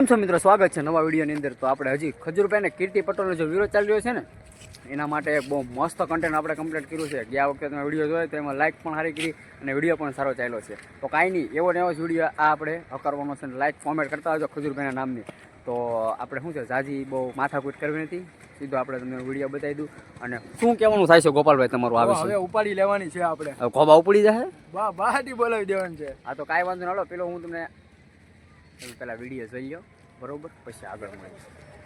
મિત્રો સ્વાગત છે નવા વિડીયોની અંદર। તો આપણે હજી ખજૂરભાઈ ને કીર્તિ પટેલનો જો વિરોધ ચાલી રહ્યો છે ને એના માટે બહુ મસ્ત કન્ટેન્ટ આપણે કમ્પ્લીટ કર્યું છે। ગયા વખતે તમે વિડીયો જોયો તો એમાં લાઇક પણ સારી કરી અને વિડીયો પણ સારો ચાલ્યો છે। તો કાંઈ નહીં, એવો ને એવો જ વિડીયો આ આપણે હકારવાનો છે, લાઇક કોમેન્ટ કરતા આવજો ખજૂરભાઈના નામની। તો આપણે શું છે જાજી બહુ માથાકૂટ કરવી નથી, સીધો આપણે તમને વિડીયો બતાવી દઉં। અને શું કહેવાનું થાય છે ગોપાલભાઈ તમારું આવે છે? હવે ઉપાડી લેવાની છે આપણે, ખોબા ઉપડી જશે, બહારથી બોલાવી દેવાની છે। હા તો કાંઈ વાંધો ના લો, પેલો હું તમને પેલા વિડીયો જોઈ લો બરોબર, પછી આગળ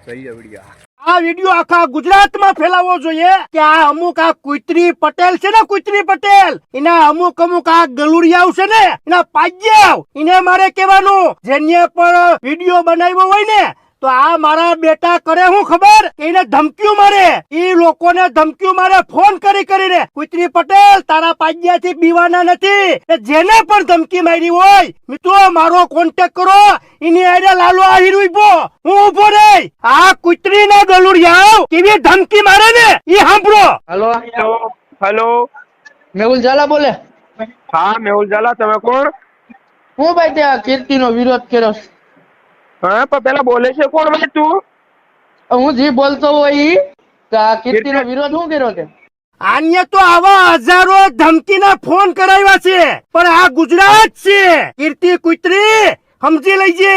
જોઈ લો વિડીયો। આ વિડીયો આખા ગુજરાતમાં ફેલાવવો જોઈએ કે આ અમુક આ કુતરી પટેલ છે ને, કુતરી પટેલ એના અમુક આ ગલુડિયાઓ છે ને, એના પાજ્યાઓ એને મારે કહેવાનું, જેને પણ વિડીયો બનાવ્યો હોય ને તો આ મારા બેટા કરે હું ખબર, એને ધમકીઓ મારે, એ લોકોને ધમકીઓ મારે ફોન કરીને। કુતરી પટેલ તારા પાજ્યાથી બીવાના નથી, જેને પણ ધમકી મારી હોય મિત્રો મારો કોન્ટેક્ટ કરો, એની આરે લાલો આહીર ઉભો, હું ઉભો નહીં। આ કુતરી ના ગલુડિયા કેવી ધમકી મારે ને એ સાંભળો। હેલો હેલો, મેહુલ ઝાલા બોલે? હા મેહુલ ઝાલા, તમે કોણ? હું ભાઈ ત્યાં કીર્તિ નો વિરોધ કર્યો? હા પણ પેલા બોલે છે કોણ ભાઈ તું? હું જે બોલતો હોય ઈ કીર્તિ નો વિરોધ શું કર્યો છે? આન્ય તો આવા હજારો ધમકીના ફોન કરાવ્યા છે, પણ આ ગુજરાત છે, કીર્તિ કુતરી સમજી લેજે।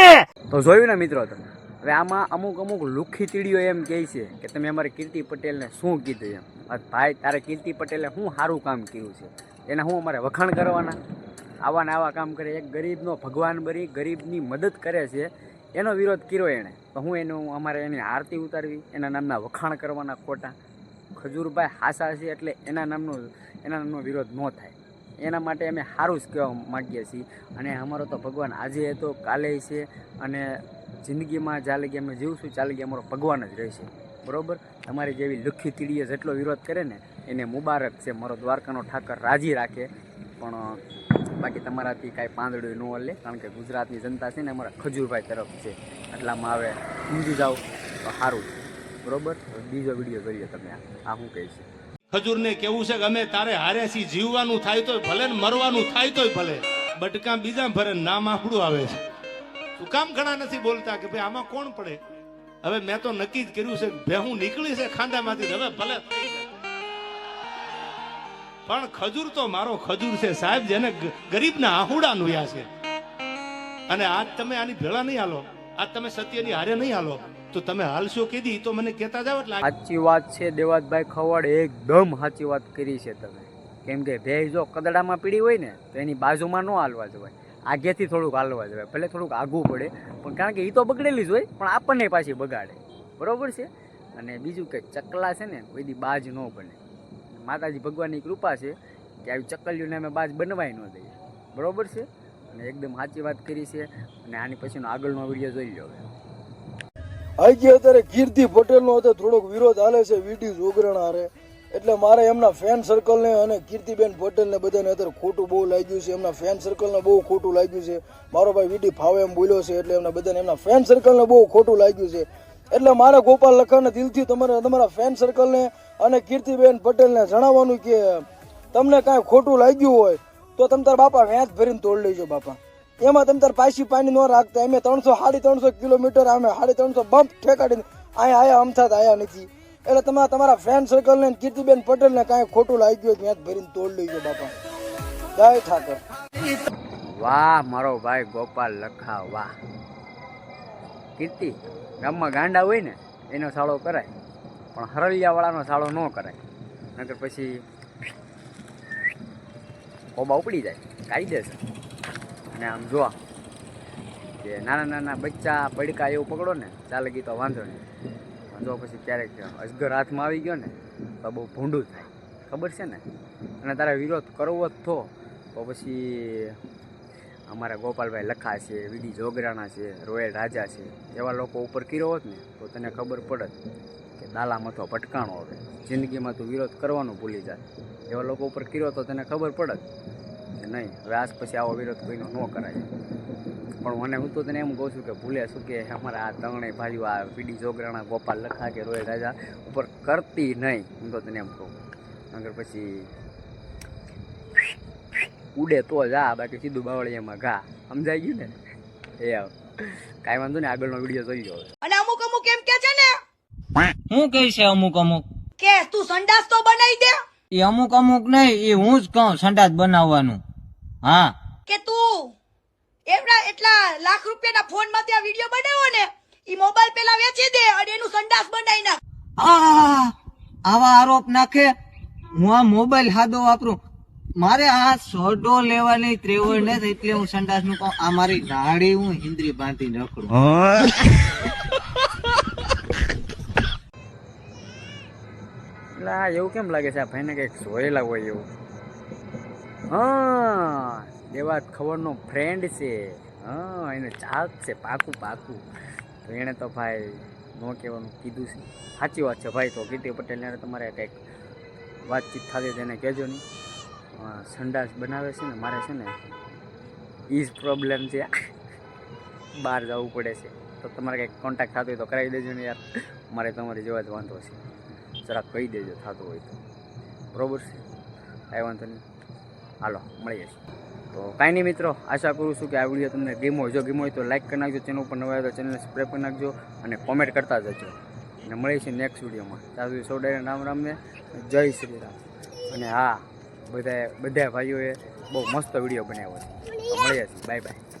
તો જોયું ને મિત્રો તમે, હવે આમાં અમુક લુખી તીડીઓ એમ કહે છે કે તમે અમારે કીર્તિ પટેલને શું કીધું એમ। ભાઈ તારે કીર્તિ પટેલે શું સારું કામ કર્યું છે, એને હું અમારે વખાણ કરવાના? આવા ને આવા કામ કરે, એક ગરીબનો ભગવાન બની ગરીબની મદદ કરે છે એનો વિરોધ કર્યો એણે, તો હું એનું અમારે એની આરતી ઉતારવી, એના નામના વખાણ કરવાના ખોટા? ખજૂરભાઈ હાસા છે એટલે એના નામનો વિરોધ ન થાય, એના માટે અમે સારું જ કહેવા માગીએ છીએ। અને અમારો તો ભગવાન આજે હતો કાલે છે, અને જિંદગીમાં જ્યાં લગી અમે જીવશું ત્યાં લગી અમારો ભગવાન જ રહેશે બરાબર। તમારી જેવી લુખી તીડીએ જેટલો વિરોધ કરે ને એને મુબારક છે, મારો દ્વારકાનો ઠાકર રાજી રાખે, પણ બાકી તમારાથી કાંઈ પાંદડું ન હલે, કારણ કે ગુજરાતની જનતા છે ને અમારા ખજૂરભાઈ તરફ છે, એટલામાં હવે સમજી જાઓ તો સારું છે બરાબર। બીજો વિડીયો જોઈએ તમે, આ શું કહે છે? ખજૂરને કેવું છે કે અમે તારે હારેથી જીવવાનું થાય તોય ભલે ને મરવાનું થાય તોય ભલે, બટકા બીજા ભરે નામ આપણું આવે છે। તું કામ ઘણા નથી બોલતા કે ભાઈ આમાં કોણ પડે? હવે મેં તો નક્કી જ કર્યું છે કે ભેહું નીકળી છે ખાંદામાંથી, હવે ભલે થઈ જાય, પણ ખજૂર તો મારો ખજૂર છે સાહેબ, જેને ગરીબના આહુડા નુયા છે। અને આજ તમે આની ભેળા નહીં હાલો, આજ તમે સત્યની હારે નહીં હાલો, તો તમે હાલશો કેદી તો મને કહેતા જાવ। એટલે સાચી વાત છે દેવાતભાઈ ખવડ, એકદમ સાચી વાત કરી છે તમે, કેમ કે ભેંસ જો કદડામાં પીડી હોય ને તો એની બાજુમાં ન હાલવા જવાય, આગેથી થોડુંક હાલવા જવાય, ભલે થોડુંક આઘું પડે પણ કારણ કે એ તો બગડેલી જ હોય પણ આપણને પાછી બગાડે બરાબર છે। અને બીજું કે ચકલા છે ને કોઈ દી બાજ ન બને, માતાજી ભગવાનની કૃપા છે કે આવી ચકલીઓને અમે બાજ બનવાય ન દઈએ બરાબર છે। અને એકદમ સાચી વાત કરી છે, અને આની પછીનો આગળનો વિડીયો જોઈ લો। આજે અત્યારે કીર્તિ પટેલ નો થોડોક વિરોધ હાલે છે વીડી જોગરણા હારે, એટલે મારે એમના ફેન સર્કલ ને અને કીર્તિબેન પટેલ ને બધાને અત્યારે ખોટું બહુ લાગ્યું છે, એમના ફેન સર્કલ ને બહુ ખોટું લાગ્યું છે। મારો ભાઈ વીડી ફાવે એમ બોલ્યો છે એટલે એમના બધાને એમના ફેન સર્કલ ને બહુ ખોટું લાગ્યું છે, એટલે મારે ગોપાલ લખાણને દિલથી તમારા ફેન સર્કલ ને અને કીર્તિબેન પટેલ ને જણાવવાનું કે તમને કાંઈ ખોટું લાગ્યું હોય તો તમે તાર બાપા વેચ ભરીને તોડ લેજો બાપા, એમાં તમે તાર પાછી પાણી ન રાખતા। અમે 300-350 કિલોમીટર અમે 350 બમ્પ ઠેકાડીને અહીંયા આયા અમથાત આયા નથી, એટલે તમારા ફ્રેન્ડ સર્કલ ને કીર્તિબેન પટેલ ને કાંઈ ખોટું લાગ્યું હોય વેચ ભરીને તોડ લેજો બાપા। જય ઠાકર। વાહ મારો ભાઈ ગોપાલ લખા, વાહ। કીર્તિ ગામમાં ગાંડા હોય ને એનો સાળો કરાય, પણ હરળિયા વાળાનો સાળો ન કરાય, નકર પછી કોબા ઉપડી જાય કાયદેસર। અને આમ જો કે નાના બચ્ચા પડકા એવું પકડો ને ચાલે ગઈ તો વાંધો નહીં, જો પછી ક્યારેક અજગર હાથમાં આવી ગયો ને તો બહુ ભૂંડું થાય, ખબર છે ને। અને તારે વિરોધ કરવો જ તો પછી અમારા ગોપાલભાઈ લખા છે, વીડી જોગરાણા છે, રોયલ રાજા છે, એવા લોકો ઉપર કર્યો હોત ને તો તને ખબર પડત કે દાલામાં તો ભટકાણો, હવે જિંદગીમાં તું વિરોધ કરવાનું ભૂલી જાય, એવા લોકો ઉપર કર્યો તો તને ખબર પડત કે નહીં હવે આજ પછી આવો વિરોધ કોઈનો ન કરાય। પણ હું તો તને એમ કહું છું કે ભૂલે શું કે અમારા આ ત્રણેય ભાઈઓ આ વીડી જોગરાણા ગોપાલ લખા કે રોયલ રાજા ઉપર કરતી નહીં, હું તો તને એમ કહું, નગર પછી ઉડે તો જા, બાકી સીધું બાવળિયામાં ઘા, સમજાઈ ગયું ને? એ કાંઈ વાંધો નહીં, આગળનો વિડીયો જોઈ લો. અને અમુક અમુક એમ કે છે ને હું કહે છે અમુક અમુક? કે તું સંડાસ તો બનાવી દે, એ અમુક અમુક નહીં, એ હું જ કહું સંડાસ બનાવવાનું. હા કે તું એટલા લાખ રૂપિયાના ફોન માં ત્યાં વિડીયો બનાવ્યો ને ઈ મોબાઈલ પેલા વેચી દે અને એનું સંડાસ બનાવી નાખ. આવા આરોપ નાખે. હું આ મોબાઈલ હાદો વાપરું, મારે આ સોડો લેવાની ત્રેવડ નથી, એટલે હું સંડાસ નું કહું. આ મારી ગાડી હું હિન્દ્રી બાંધીને રખડું. એટલે આ એવું કેમ લાગે છે આ ભાઈને કંઈક જોયેલા હોય એવું? હા, દેવા ખબરનો ફ્રેન્ડ છે. હા, એને ચાક છે પાકું પાકું. તો એણે તો ભાઈ ન કહેવાનું કીધું છે. સાચી વાત છે ભાઈ. તો કીર્તિ પટેલને તમારે કંઈક વાતચીત થતી તેને કહેજો નહીં. સંડાસ બનાવે છે ને, મારે છે ને ઈ જ પ્રોબ્લેમ છે, બહાર જવું પડે છે. તો તમારે કંઈક કોન્ટેક્ટ થતો હોય તો કરાવી દેજો ને યાર. મારે તમારી જેવા જ વાંધો છે, જરાક કહી દેજો થતું હોય તો. બરોબર છે, કાંઈ વાંધો નહીં. હાલો મળીએ છીએ. તો કાંઈ નહીં મિત્રો, આશા કરું છું કે આ વિડીયો તમને ગમ્યો હોય. જો ગમ્યો હોય તો લાઈક કરી નાખજો, ચેનલ ઉપર નવા આવ્યો તો ચેનલને સબસ્ક્રાઈબ કરી નાખજો અને કોમેન્ટ કરતા જજો. અને મળીશું નેક્સ્ટ વિડીયોમાં. ત્યાં સુધી સૌ ડાયરે રામ રામને, જય શ્રી રામ. અને હા, બધા ભાઈઓએ બહુ મસ્ત વિડીયો બનાવ્યો છે. મળીએ છીએ, બાય બાય.